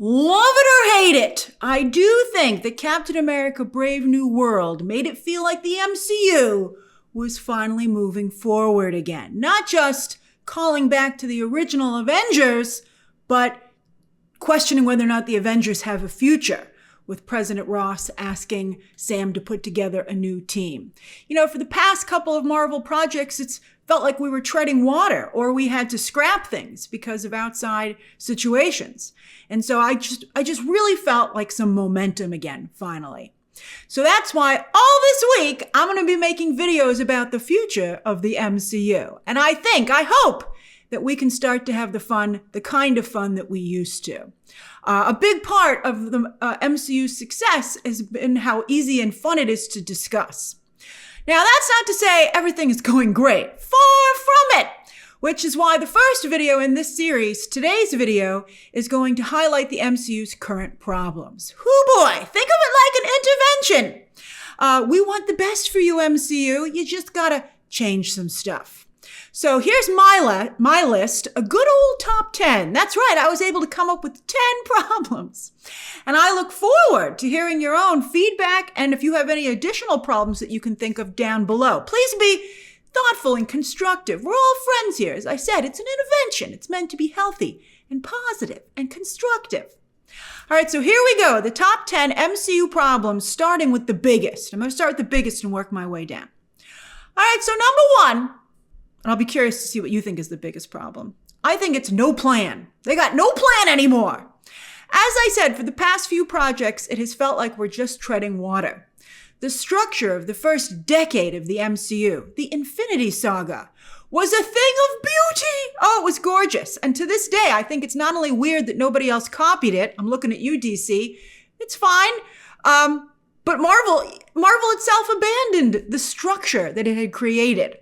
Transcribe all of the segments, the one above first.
Love it or hate it, I do think that Captain America Brave New World made it feel like the MCU was finally moving forward again. Not just calling back to the original Avengers, but questioning whether or not the Avengers have a future, with President Ross asking Sam to put together a new team. You know, for the past couple of Marvel projects, it's felt like we were treading water or we had to scrap things because of outside situations. And so I just really felt like some momentum again, finally. So that's why all this week, I'm going to be making videos about the future of the MCU. And I hope that we can start to have the kind of fun that we used to. A big part of the MCU's success has been how easy and fun it is to discuss. Now, that's not to say everything is going great. Far from it. Which is why the first video in this series, today's video, is going to highlight the MCU's current problems. Hoo boy, think of it like an intervention. We want the best for you, MCU. You just gotta change some stuff. So here's my list, a good old top 10. That's right, I was able to come up with 10 problems. And I look forward to hearing your own feedback and if you have any additional problems that you can think of down below. Please be thoughtful and constructive. We're all friends here. As I said, it's an intervention. It's meant to be healthy and positive and constructive. All right, so here we go. The top 10 MCU problems, starting with the biggest. I'm going to start with the biggest and work my way down. All right, so number one, and I'll be curious to see what you think is the biggest problem. I think it's no plan. They got no plan anymore. As I said, for the past few projects, it has felt like we're just treading water. The structure of the first decade of the MCU, the Infinity Saga, was a thing of beauty. Oh, it was gorgeous. And to this day, I think it's not only weird that nobody else copied it. I'm looking at you, DC. It's fine. But Marvel itself abandoned the structure that it had created.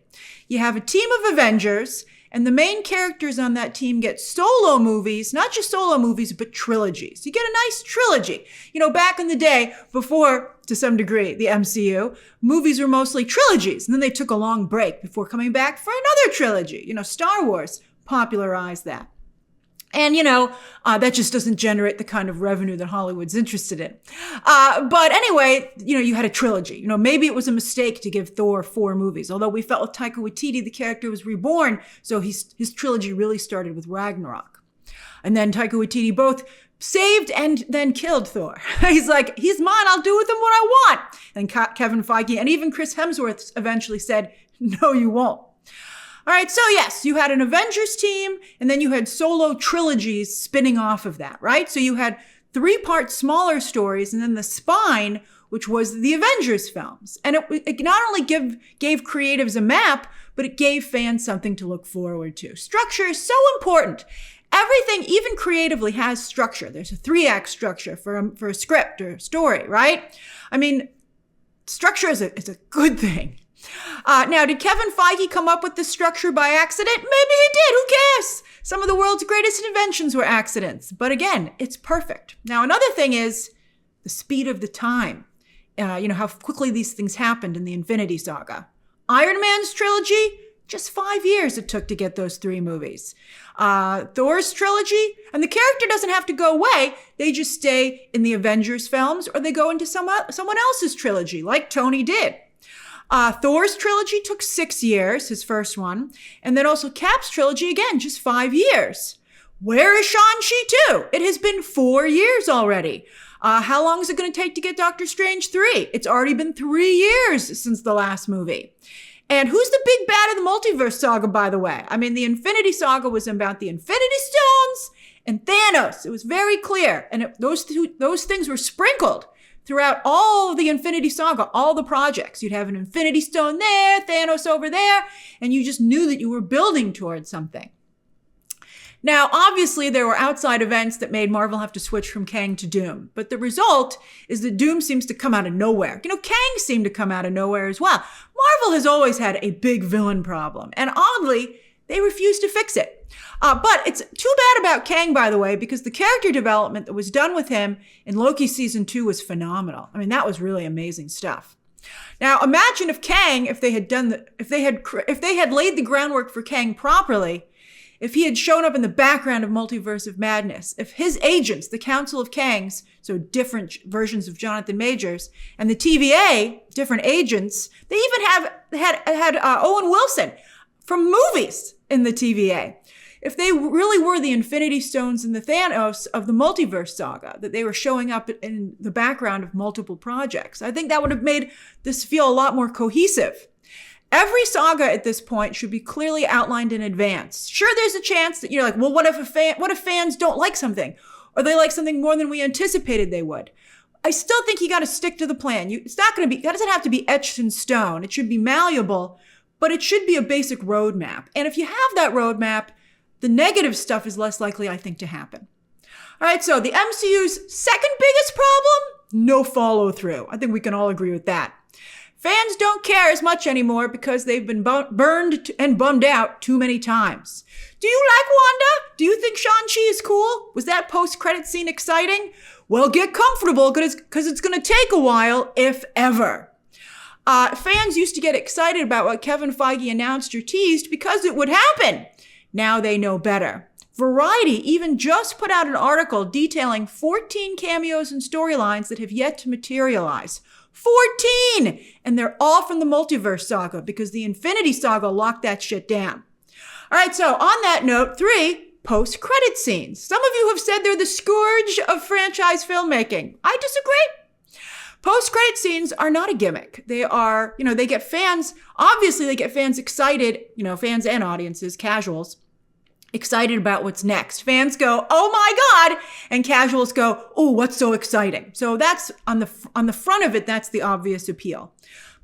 You have a team of Avengers, and the main characters on that team get solo movies, not just solo movies, but trilogies. You get a nice trilogy. You know, back in the day, before, to some degree, the MCU, movies were mostly trilogies, and then they took a long break before coming back for another trilogy. You know, Star Wars popularized that. And, that just doesn't generate the kind of revenue that Hollywood's interested in. But anyway, you had a trilogy. Maybe it was a mistake to give Thor 4 movies, although we felt with Taika Waititi, the character was reborn. So his trilogy really started with Ragnarok. And then Taika Waititi both saved and then killed Thor. He's like, he's mine. I'll do with him what I want. And Kevin Feige and even Chris Hemsworth eventually said, no, you won't. All right, so yes, you had an Avengers team, and then you had solo trilogies spinning off of that, right? So you had 3-part smaller stories, and then the spine, which was the Avengers films. And it not only gave creatives a map, but it gave fans something to look forward to. Structure is so important. Everything, even creatively, has structure. There's a 3-act structure for a script or a story, right? I mean, structure is a good thing. Now, did Kevin Feige come up with this structure by accident? Maybe he did. Who cares? Some of the world's greatest inventions were accidents. But again, it's perfect. Now, another thing is the speed of the time. How quickly these things happened in the Infinity Saga. Iron Man's trilogy, just 5 years it took to get those 3 movies. Thor's trilogy, and the character doesn't have to go away. They just stay in the Avengers films or they go into someone else's trilogy, like Tony did. Thor's trilogy took 6 years, his first one. And then also Cap's trilogy, again, just 5 years. Where is Shang-Chi 2? It has been 4 years already. How long is it going to take to get Doctor Strange 3? It's already been 3 years since the last movie. And who's the big bad of the Multiverse Saga, by the way? I mean, the Infinity Saga was about the Infinity Stones and Thanos. It was very clear. And those things were sprinkled throughout all of the Infinity Saga, all the projects. You'd have an Infinity Stone there, Thanos over there, and you just knew that you were building towards something. Now, obviously, there were outside events that made Marvel have to switch from Kang to Doom. But the result is that Doom seems to come out of nowhere. Kang seemed to come out of nowhere as well. Marvel has always had a big villain problem. And oddly, they refuse to fix it. But it's too bad about Kang, by the way, because the character development that was done with him in Loki season 2 was phenomenal. I mean, that was really amazing stuff. Now, imagine if Kang, if they had laid the groundwork for Kang properly, if he had shown up in the background of Multiverse of Madness, if his agents, the Council of Kangs, so different versions of Jonathan Majors, and the TVA, different agents, they even had Owen Wilson from movies in the TVA. If they really were the Infinity Stones and the Thanos of the Multiverse saga, that they were showing up in the background of multiple projects, I think that would have made this feel a lot more cohesive. Every saga at this point should be clearly outlined in advance. Sure, there's a chance that you're like, well, what if fans don't like something? Or they like something more than we anticipated they would? I still think you got to stick to the plan. It doesn't have to be etched in stone. It should be malleable, but it should be a basic roadmap. And if you have that roadmap, the negative stuff is less likely, I think, to happen. All right, so the MCU's second biggest problem? No follow through. I think we can all agree with that. Fans don't care as much anymore because they've been burned and bummed out too many times. Do you like Wanda? Do you think Shang-Chi is cool? Was that post-credit scene exciting? Well, get comfortable because it's going to take a while, if ever. Fans used to get excited about what Kevin Feige announced or teased because it would happen. Now they know better. Variety even just put out an article detailing 14 cameos and storylines that have yet to materialize. 14! And they're all from the Multiverse saga because the Infinity Saga locked that shit down. All right, so on that note, 3 post-credit scenes. Some of you have said they're the scourge of franchise filmmaking. I disagree. Post-credit scenes are not a gimmick. They are, they get fans excited, fans and audiences, casuals, excited about what's next. Fans go, oh my God, and casuals go, oh, what's so exciting? So that's on the front of it, that's the obvious appeal.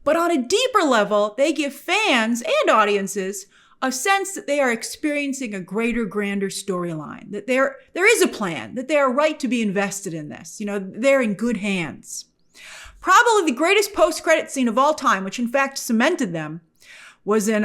But on a deeper level, they give fans and audiences a sense that they are experiencing a greater, grander storyline, that there is a plan, that they are right to be invested in this. They're in good hands. Probably the greatest post-credit scene of all time, which in fact cemented them, was in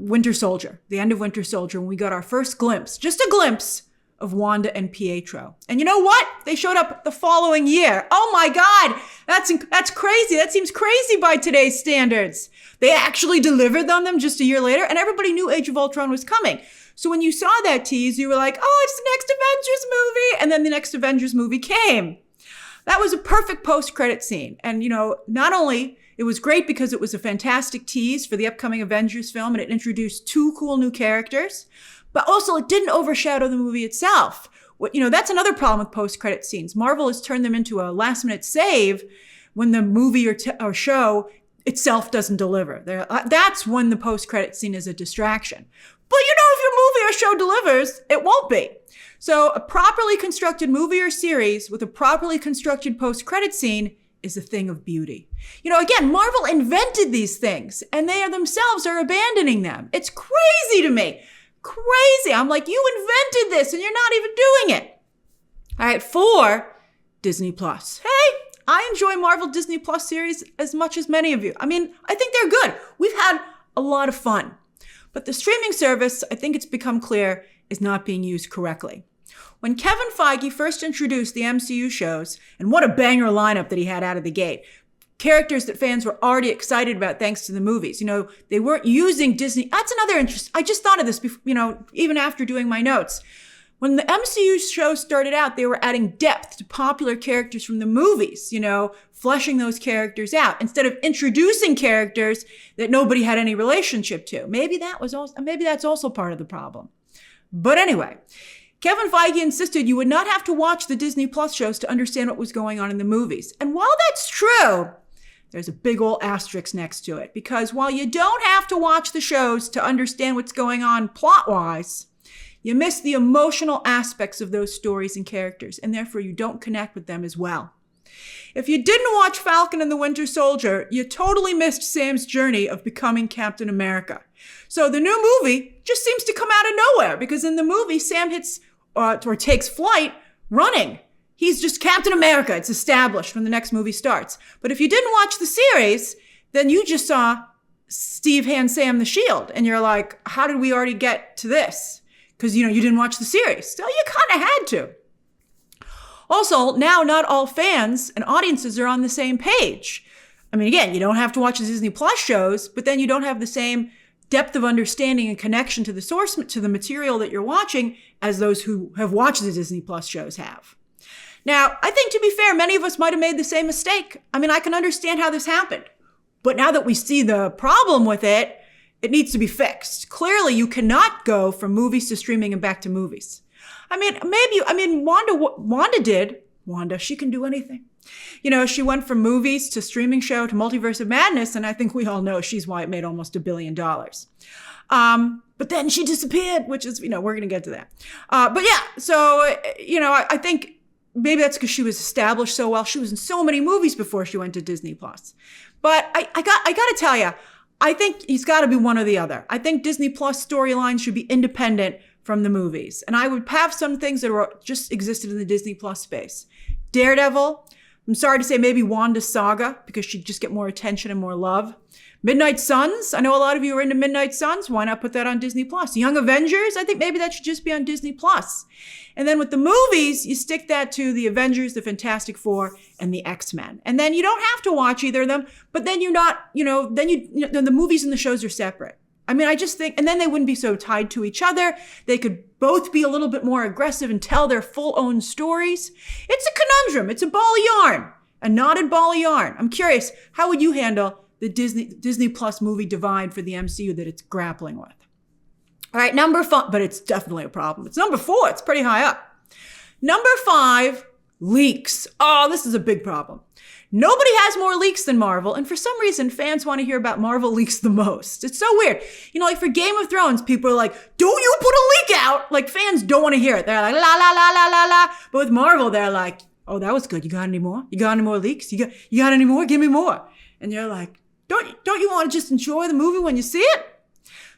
Winter Soldier, the end of Winter Soldier, when we got our first glimpse, just a glimpse, of Wanda and Pietro. And you know what? They showed up the following year. Oh my God, that's crazy. That seems crazy by today's standards. They actually delivered on them just a year later, and everybody knew Age of Ultron was coming. So when you saw that tease, you were like, oh, it's the next Avengers movie. And then the next Avengers movie came. That was a perfect post-credit scene. And, not only it was great because it was a fantastic tease for the upcoming Avengers film and it introduced 2 cool new characters, but also it didn't overshadow the movie itself. That's another problem with post-credit scenes. Marvel has turned them into a last-minute save when the movie or show itself doesn't deliver. That's when the post-credit scene is a distraction. But if your movie or show delivers, it won't be. So a properly constructed movie or series with a properly constructed post-credit scene is a thing of beauty. Again, Marvel invented these things and they themselves are abandoning them. It's crazy to me. Crazy. I'm like, you invented this and you're not even doing it. All right, 4, Disney Plus. Hey, I enjoy Marvel Disney Plus series as much as many of you. I think they're good. We've had a lot of fun. But the streaming service, I think it's become clear, is not being used correctly. When Kevin Feige first introduced the MCU shows, and what a banger lineup that he had out of the gate, characters that fans were already excited about thanks to the movies. They weren't using Disney. That's another interest. I just thought of this, even after doing my notes. When the MCU shows started out, they were adding depth to popular characters from the movies, fleshing those characters out instead of introducing characters that nobody had any relationship to. Maybe that's also part of the problem. But anyway, Kevin Feige insisted you would not have to watch the Disney Plus shows to understand what was going on in the movies. And while that's true, there's a big old asterisk next to it. Because while you don't have to watch the shows to understand what's going on plot-wise, you miss the emotional aspects of those stories and characters, and therefore you don't connect with them as well. If you didn't watch Falcon and the Winter Soldier, you totally missed Sam's journey of becoming Captain America. So the new movie just seems to come out of nowhere, because in the movie, Sam hits or takes flight running. He's just Captain America. It's established when the next movie starts. But if you didn't watch the series, then you just saw Steve hand Sam the shield. And you're like, how did we already get to this? Because, you didn't watch the series. So you kind of had to. Also, now not all fans and audiences are on the same page. Again, you don't have to watch the Disney Plus shows, but then you don't have the same depth of understanding and connection to the source, to the material that you're watching as those who have watched the Disney Plus shows have. Now, I think, to be fair, many of us might have made the same mistake. I mean, I can understand how this happened. But now that we see the problem with it, it needs to be fixed. Clearly, you cannot go from movies to streaming and back to movies. Wanda did. Wanda, she can do anything. She went from movies to streaming show to Multiverse of Madness, and I think we all know she's why it made almost $1 billion. But then she disappeared, which is, we're going to get to that. I think maybe that's because she was established so well. She was in so many movies before she went to Disney Plus. But I got to tell you, I think he's got to be one or the other. I think Disney Plus storylines should be independent from the movies. And I would have some things that are just existed in the Disney Plus space. Daredevil, I'm sorry to say maybe Wanda's Saga, because she'd just get more attention and more love. Midnight Suns, I know a lot of you are into Midnight Suns. Why not put that on Disney Plus? Young Avengers, I think maybe that should just be on Disney Plus. And then with the movies, you stick that to the Avengers, the Fantastic Four, and the X-Men. And then you don't have to watch either of them, but then you're not, then the movies and the shows are separate. I mean, I just think, and then they wouldn't be so tied to each other. They could both be a little bit more aggressive and tell their full own stories. It's a conundrum. It's a ball of yarn, a knotted ball of yarn. I'm curious, how would you handle the Disney Plus movie divide for the MCU that it's grappling with? All right, number 5, but it's definitely a problem. It's number 4. It's pretty high up. Number 5, leaks. Oh, this is a big problem. Nobody has more leaks than Marvel, and for some reason, fans want to hear about Marvel leaks the most. It's so weird. Like for Game of Thrones, people are like, don't you put a leak out? Like fans don't want to hear it. They're like, la, la, la, la, la, la. But with Marvel, they're like, oh, that was good. You got any more? You got any more leaks? You got any more? Give me more. And you're like, don't you want to just enjoy the movie when you see it?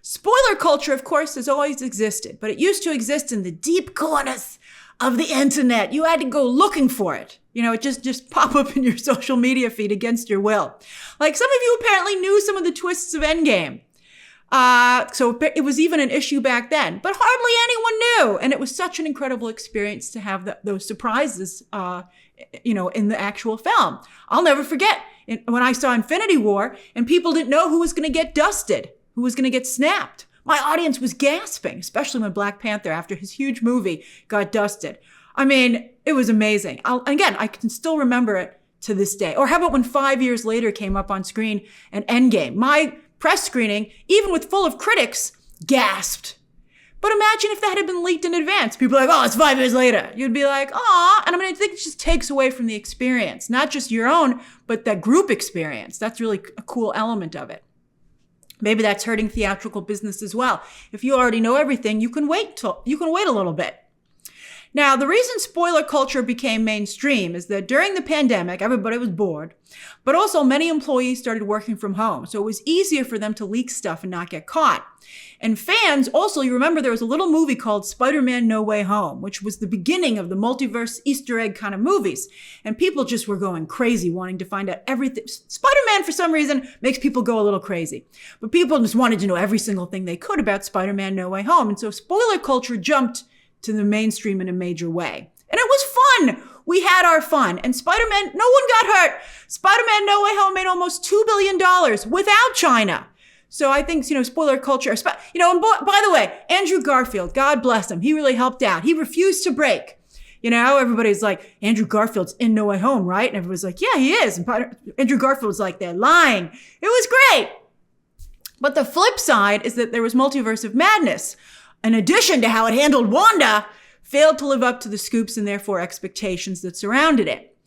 Spoiler culture, of course, has always existed, but it used to exist in the deep corners of the internet. You had to go looking for it. It just pop up in your social media feed against your will. Like some of you apparently knew some of the twists of Endgame. So it was even an issue back then, but hardly anyone knew. And it was such an incredible experience to have those surprises, in the actual film. I'll never forget when I saw Infinity War and people didn't know who was going to get dusted, who was going to get snapped. My audience was gasping, especially when Black Panther, after his huge movie, got dusted. I mean, it was amazing. I can still remember it to this day. Or how about when 5 years later came up on screen and Endgame? My press screening, even with full of critics, gasped. But imagine if that had been leaked in advance. People are like, oh, it's 5 years later. You'd be like, aw. And I think it just takes away from the experience. Not just your own, but that group experience. That's really a cool element of it. Maybe that's hurting theatrical business as well. If you already know everything, you can wait a little bit. Now, the reason spoiler culture became mainstream is that during the pandemic, everybody was bored, but also many employees started working from home. So it was easier for them to leak stuff and not get caught. And fans, also, you remember there was a little movie called Spider-Man No Way Home, which was the beginning of the multiverse Easter egg kind of movies. And people just were going crazy, wanting to find out everything. Spider-Man, for some reason, makes people go a little crazy. But people just wanted to know every single thing they could about Spider-Man No Way Home. And so spoiler culture jumped to the mainstream in a major way. And it was fun. We had our fun. And Spider-Man, no one got hurt. Spider-Man No Way Home made almost $2 billion without China. So I think, spoiler culture, and by the way, Andrew Garfield, God bless him. He really helped out. He refused to break. Everybody's like, Andrew Garfield's in No Way Home, right? And everybody's like, yeah, he is. And Andrew Garfield's like, they're lying. It was great. But the flip side is that there was Multiverse of Madness. In addition to how it handled Wanda, failed to live up to the scoops and therefore expectations that surrounded it.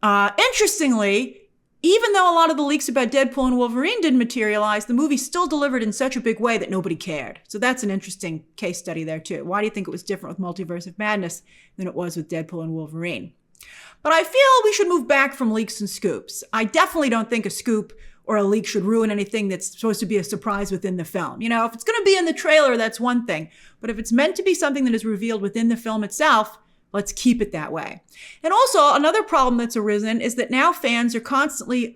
Interestingly, even though a lot of the leaks about Deadpool and Wolverine didn't materialize, the movie still delivered in such a big way that nobody cared. So that's an interesting case study there too. Why do you think it was different with Multiverse of Madness than it was with Deadpool and Wolverine? But I feel we should move back from leaks and scoops. I definitely don't think a scoop or a leak should ruin anything that's supposed to be a surprise within the film. If it's going to be in the trailer, that's one thing. But if it's meant to be something that is revealed within the film itself, let's keep it that way. And also, another problem that's arisen is that now fans are constantly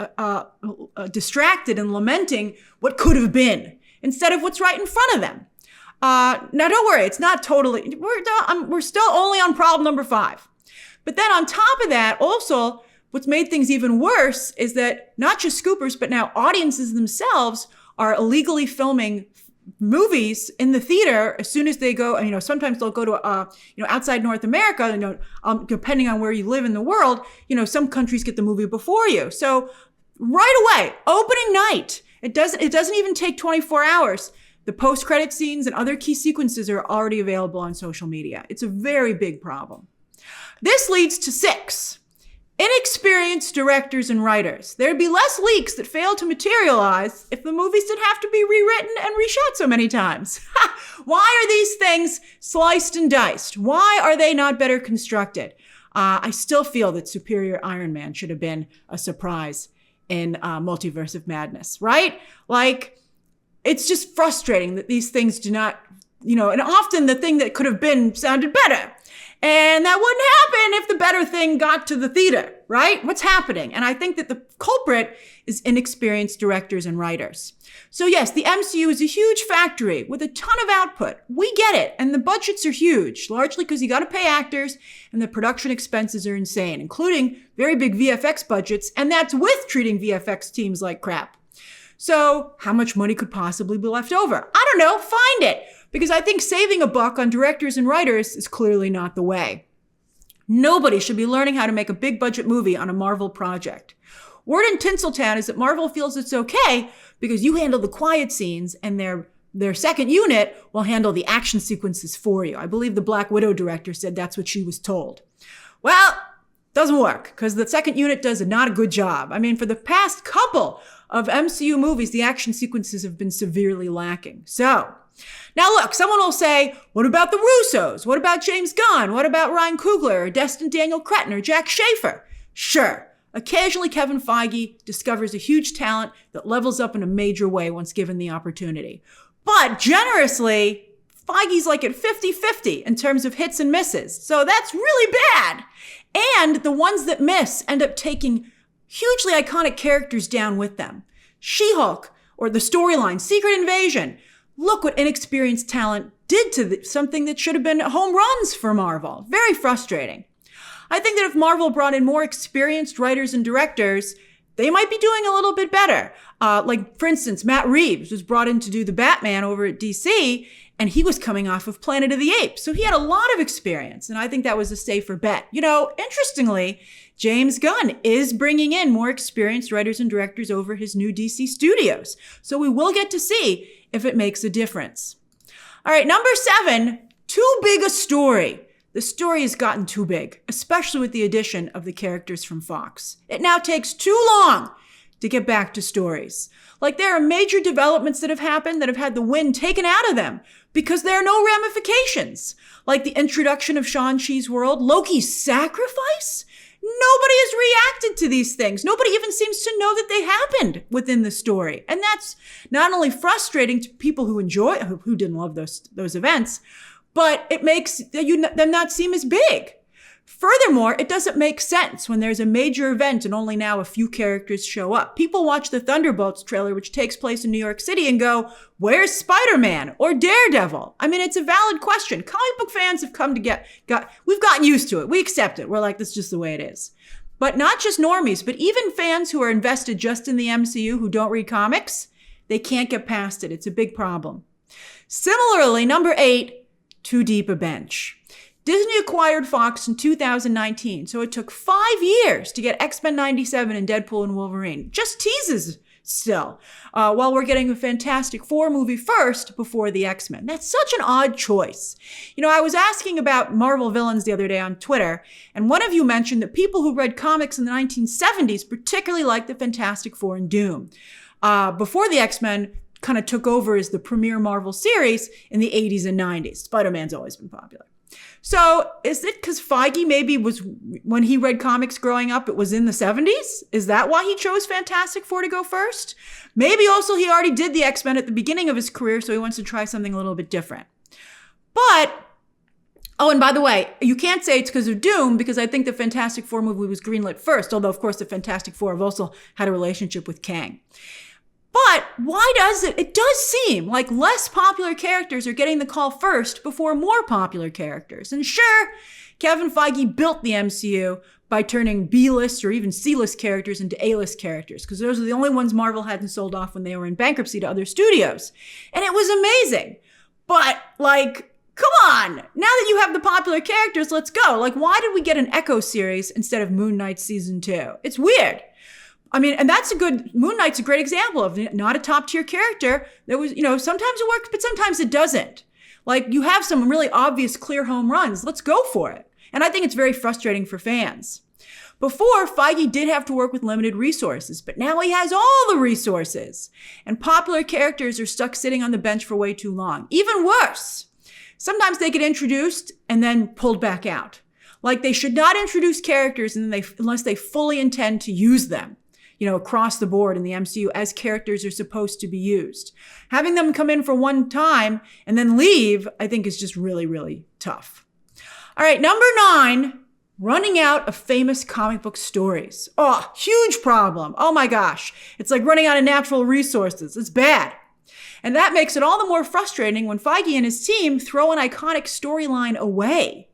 distracted and lamenting what could have been instead of what's right in front of them. Now, don't worry, it's not totally, we're still only on problem number 5. But then on top of that, also, what's made things even worse is that not just scoopers, but now audiences themselves are illegally filming movies in the theater as soon as they go, sometimes they'll go to, outside North America, depending on where you live in the world, some countries get the movie before you. So right away, opening night, it doesn't even take 24 hours. The post-credit scenes and other key sequences are already available on social media. It's a very big problem. This leads to 6. Inexperienced directors and writers. There'd be less leaks that fail to materialize if the movies didn't have to be rewritten and reshot so many times. Why are these things sliced and diced? Why are they not better constructed? I still feel that Superior Iron Man should have been a surprise in Multiverse of Madness, right? Like, it's just frustrating that these things do not, and often the thing that could have been sounded better. And that wouldn't happen if the better thing got to the theater, right? What's happening? And I think that the culprit is inexperienced directors and writers. So yes, the MCU is a huge factory with a ton of output. We get it. And the budgets are huge, largely because you got to pay actors and the production expenses are insane, including very big VFX budgets. And that's with treating VFX teams like crap. So how much money could possibly be left over? I don't know. Find it. Because I think saving a buck on directors and writers is clearly not the way. Nobody should be learning how to make a big budget movie on a Marvel project. Word in Tinseltown is that Marvel feels it's okay because you handle the quiet scenes and their second unit will handle the action sequences for you. I believe the Black Widow director said that's what she was told. Well, doesn't work because the second unit does not a good job. I mean, for the past couple of MCU movies, the action sequences have been severely lacking. So, now look, someone will say, what about the Russos? What about James Gunn? What about Ryan Coogler or Destin Daniel Cretton or Jack Schaefer? Sure, occasionally Kevin Feige discovers a huge talent that levels up in a major way once given the opportunity. But generously, Feige's like at 50-50 in terms of hits and misses. So that's really bad. And the ones that miss end up taking hugely iconic characters down with them. She-Hulk or the storyline Secret Invasion. Look what inexperienced talent did to something that should have been home runs for Marvel. Very frustrating. I think that if Marvel brought in more experienced writers and directors, they might be doing a little bit better. Like, for instance, Matt Reeves was brought in to do the Batman over at DC, and he was coming off of Planet of the Apes. So he had a lot of experience, and I think that was a safer bet. Interestingly, James Gunn is bringing in more experienced writers and directors over his new DC studios. So we will get to see if it makes a difference. All right, number 7, too big a story. The story has gotten too big, especially with the addition of the characters from Fox. It now takes too long to get back to stories. Like, there are major developments that have happened that have had the wind taken out of them because there are no ramifications. Like the introduction of Shang-Chi's world, Loki's sacrifice. Nobody has reacted to these things. Nobody even seems to know that they happened within the story. And that's not only frustrating to people who didn't love those events, but it makes them not seem as big. Furthermore, it doesn't make sense when there's a major event and only now a few characters show up. People watch the Thunderbolts trailer, which takes place in New York City, and go, where's Spider-Man or Daredevil? I mean, it's a valid question. Comic book fans have we've gotten used to it. We accept it. We're like, that's just the way it is. But not just normies, but even fans who are invested just in the MCU who don't read comics, they can't get past it. It's a big problem. Similarly, number 8, too deep a bench. Disney acquired Fox in 2019, so it took 5 years to get X-Men 97 and Deadpool and Wolverine. Just teases still, while we're getting a Fantastic Four movie first before the X-Men. That's such an odd choice. I was asking about Marvel villains the other day on Twitter, and one of you mentioned that people who read comics in the 1970s particularly liked the Fantastic Four and Doom. Before the X-Men kind of took over as the premier Marvel series in the 80s and 90s. Spider-Man's always been popular. So is it because Feige maybe was, when he read comics growing up, it was in the 70s? Is that why he chose Fantastic Four to go first? Maybe also he already did the X-Men at the beginning of his career, so he wants to try something a little bit different. But, and by the way, you can't say it's because of Doom, because I think the Fantastic Four movie was greenlit first, although of course the Fantastic Four have also had a relationship with Kang. But why does it does seem like less popular characters are getting the call first before more popular characters. And sure, Kevin Feige built the MCU, by turning B-list or even C-list characters into A-list characters, because those are the only ones Marvel hadn't sold off when they were in bankruptcy to other studios. And it was amazing. But, like, come on. Now that you have the popular characters, let's go. Like, why did we get an Echo series instead of Moon Knight season 2? It's weird. I mean, and Moon Knight's a great example of not a top tier character. That was, sometimes it works, but sometimes it doesn't. Like, you have some really obvious clear home runs. Let's go for it. And I think it's very frustrating for fans. Before, Feige did have to work with limited resources, but now he has all the resources. And popular characters are stuck sitting on the bench for way too long. Even worse, sometimes they get introduced and then pulled back out. Like, they should not introduce characters unless they fully intend to use them, across the board in the MCU as characters are supposed to be used. Having them come in for one time and then leave, I think is just really, really tough. All right, number 9, running out of famous comic book stories. Oh, huge problem. Oh my gosh. It's like running out of natural resources. It's bad. And that makes it all the more frustrating when Feige and his team throw an iconic storyline away.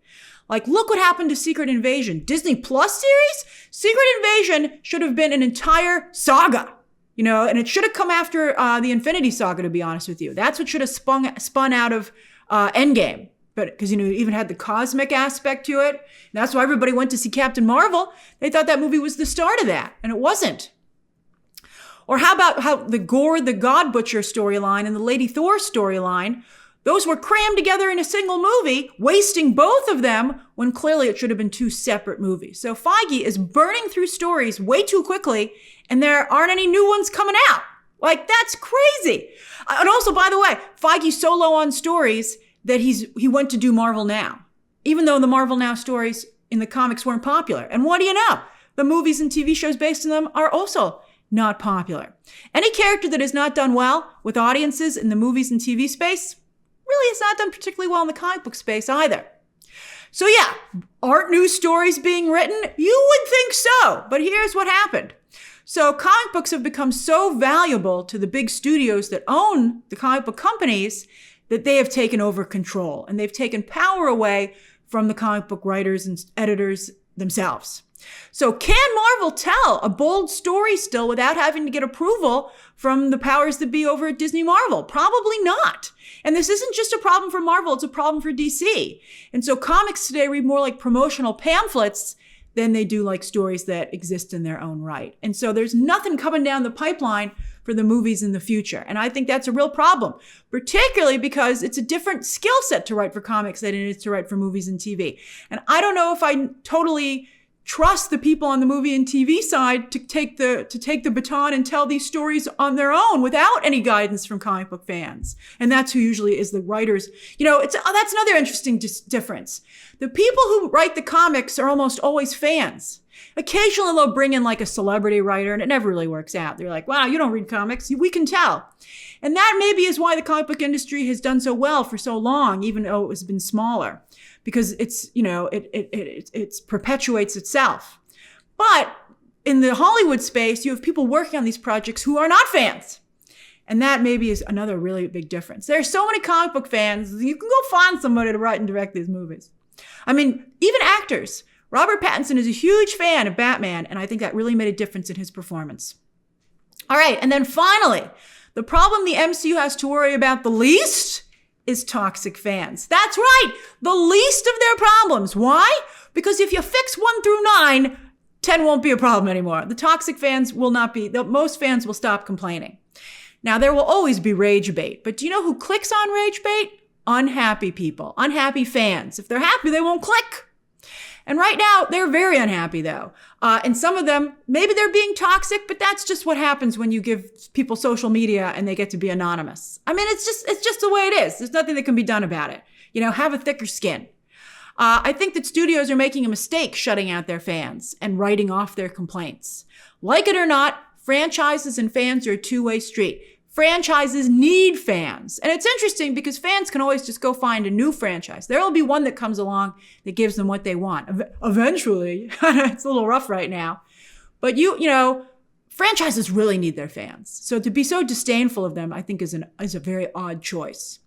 Like, look what happened to Secret Invasion. Disney Plus series? Secret Invasion should have been an entire saga, and it should have come after the Infinity Saga, to be honest with you. That's what should have spun out of Endgame. But because, it even had the cosmic aspect to it. That's why everybody went to see Captain Marvel. They thought that movie was the start of that, and it wasn't. Or how about how the Gore the God Butcher storyline and the Lady Thor storyline, those were crammed together in a single movie, wasting both of them when clearly it should have been 2 separate movies. So Feige is burning through stories way too quickly, and there aren't any new ones coming out. Like, that's crazy. And also, by the way, Feige's so low on stories that he went to do Marvel Now, even though the Marvel Now stories in the comics weren't popular. And what do you know? The movies and TV shows based on them are also not popular. Any character that has not done well with audiences in the movies and TV space really has not done particularly well in the comic book space either. So yeah, aren't new stories being written? You would think so, but here's what happened. So comic books have become so valuable to the big studios that own the comic book companies that they have taken over control, and they've taken power away from the comic book writers and editors themselves. So can Marvel tell a bold story still without having to get approval from the powers that be over at Disney Marvel? Probably not. And this isn't just a problem for Marvel, it's a problem for DC. And so comics today read more like promotional pamphlets than they do like stories that exist in their own right. And so there's nothing coming down the pipeline for the movies in the future. And I think that's a real problem, particularly because it's a different skill set to write for comics than it is to write for movies and TV. And I don't know if I totally trust the people on the movie and TV side to take the baton and tell these stories on their own without any guidance from comic book fans. And that's who usually is the writers. That's another interesting difference. The people who write the comics are almost always fans. Occasionally they'll bring in like a celebrity writer, and it never really works out. They're like, wow, you don't read comics. We can tell. And that maybe is why the comic book industry has done so well for so long, even though it has been smaller, because it perpetuates itself. But in the Hollywood space, you have people working on these projects who are not fans. And that maybe is another really big difference. There are so many comic book fans. You can go find somebody to write and direct these movies. I mean, even actors. Robert Pattinson is a huge fan of Batman, and I think that really made a difference in his performance. All right, and then finally, the problem the MCU has to worry about the least is toxic fans. That's right, the least of their problems. Why? Because if you fix 1 through 9, 10 won't be a problem anymore. The toxic fans will not be, most fans will stop complaining. Now, there will always be rage bait, but do you know who clicks on rage bait? Unhappy people, unhappy fans. If they're happy, they won't click. And right now, they're very unhappy, though. And some of them, maybe they're being toxic, but that's just what happens when you give people social media and they get to be anonymous. I mean, it's just the way it is. There's nothing that can be done about it. Have a thicker skin. I think that studios are making a mistake shutting out their fans and writing off their complaints. Like it or not, franchises and fans are a two-way street. Franchises need fans. And it's interesting because fans can always just go find a new franchise. There will be one that comes along that gives them what they want. Eventually. It's a little rough right now. But franchises really need their fans. So to be so disdainful of them, I think is a very odd choice.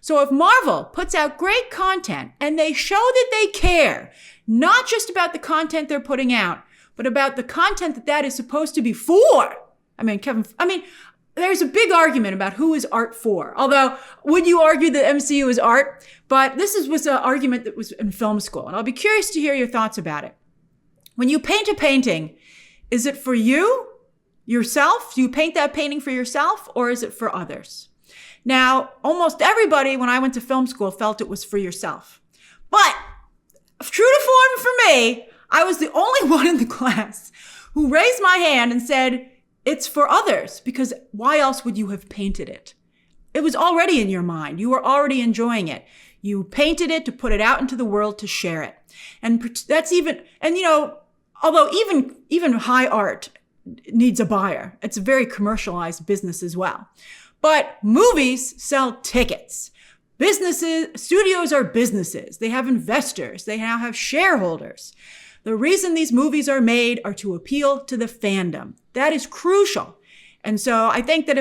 So if Marvel puts out great content and they show that they care, not just about the content they're putting out, but about the content that is supposed to be for. There's a big argument about who is art for. Although, would you argue that MCU is art? But this was an argument that was in film school. And I'll be curious to hear your thoughts about it. When you paint a painting, is it for you, yourself? Do you paint that painting for yourself, or is it for others? Now, almost everybody, when I went to film school, felt it was for yourself. But true to form for me, I was the only one in the class who raised my hand and said, it's for others, because why else would you have painted it? It was already in your mind. You were already enjoying it. You painted it to put it out into the world to share it. And that's although even high art needs a buyer. It's a very commercialized business as well. But movies sell tickets. Studios are businesses. They have investors. They now have shareholders. The reason these movies are made are to appeal to the fandom. That is crucial. And so I think that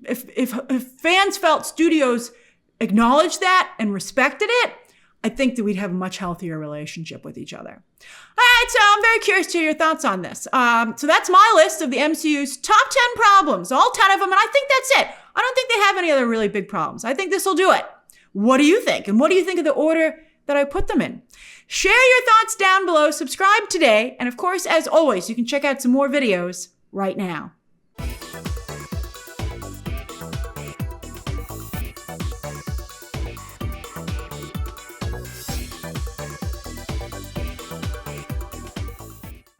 if fans felt studios acknowledged that and respected it, I think that we'd have a much healthier relationship with each other. All right, so I'm very curious to hear your thoughts on this. So that's my list of the MCU's top 10 problems, all 10 of them, and I think that's it. I don't think they have any other really big problems. I think this will do it. What do you think? And what do you think of the order that I put them in? Share your thoughts down below, subscribe today, and of course, as always, you can check out some more videos right now.